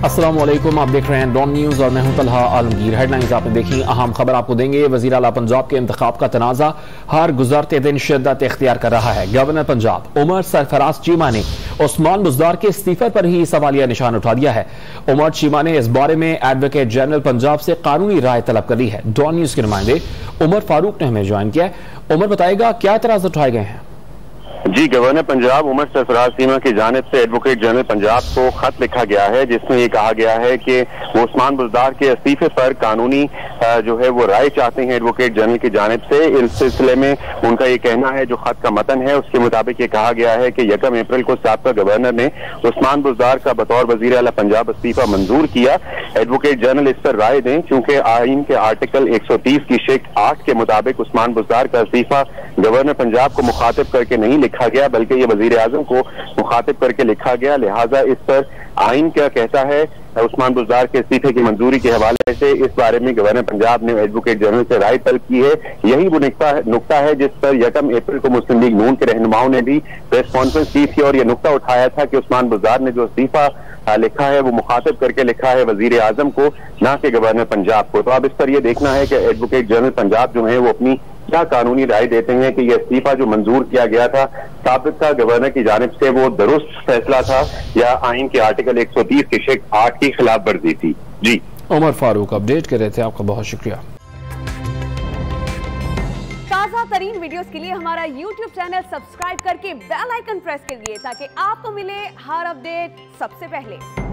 अस्सलाम वालेकुम, आप देख रहे हैं डॉन न्यूज़ और मैं हूं तलहा आलमगीर। हेडलाइंस आपने देखी, अहम खबर आपको देंगे। वज़ीर आला पंजाब के इंतखाब का तनाज़ा हर गुज़रते दिन शिद्दत इख्तियार कर रहा है। गवर्नर पंजाब उमर सरफराज चीमा ने उस्मान बुज़दार के इस्तीफे पर ही सवालिया निशान उठा दिया है। उमर चीमा ने इस बारे में एडवोकेट जनरल पंजाब से कानूनी राय तलब कर ली है। डॉन न्यूज़ के नुमाइंदे उमर फारूक ने हमें ज्वाइन किया है। उमर बताएगा क्या एतराज़ उठाए गए हैं। जी, गवर्नर पंजाब उमर सरफराज चीमा की जानिब से एडवोकेट जनरल पंजाब को खत लिखा गया है, जिसमें ये कहा गया है कि वो उस्मान बुज़दार के इस्तीफे पर कानूनी जो है वो राय चाहते हैं एडवोकेट जनरल की जानिब से। इस सिलसिले में उनका ये कहना है, जो खत का मतन है उसके मुताबिक ये कहा गया है कि 1 अप्रैल को साबका गवर्नर ने उस्मान बुज़दार का बतौर वज़ीर आला पंजाब इस्तीफा मंजूर किया। एडवोकेट जनरल इस पर राय दें, क्योंकि आईन के आर्टिकल 130 की शिक 8 के मुताबिक उस्मान बुज़दार का इस्तीफा गवर्नर पंजाब को मुखातिब करके नहीं लिखा गया, बल्कि ये वजीर आजम को मुखातिब करके लिखा गया। लिहाजा इस पर आइन क्या कहता है उस्मान बुज़दार के इस्तीफे की मंजूरी के हवाले से, इस बारे में गवर्नर पंजाब ने एडवोकेट जनरल से राय तलब की है। यही वो नुक्ता है जिस पर 1 अप्रैल को मुस्लिम लीग नून के रहनुमाओं ने भी प्रेस कॉन्फ्रेंस की थी और यह नुक्ता उठाया था कि उस्मान बुज़दार ने जो इस्तीफा लिखा है वो मुखातिब करके लिखा है वजीर आजम को, ना कि गवर्नर पंजाब को। तो अब इस पर यह देखना है कि एडवोकेट जनरल पंजाब जो है वो अपनी क्या कानूनी राय देते हैं कि यह इस्तीफा जो मंजूर किया गया था साबिका गवर्नर की जानिब से वो दुरुस्त फैसला था या आइन के आर्टिकल 130 की शिक 8 की खिलाफ वर्जी थी। जी, उमर फारूक अपडेट कर रहे थे, आपका बहुत शुक्रिया। ताज़ा तरीन वीडियोस के लिए हमारा YouTube चैनल सब्सक्राइब करके बेल आइकन प्रेस कीजिए ताकि आपको मिले हर अपडेट सबसे पहले।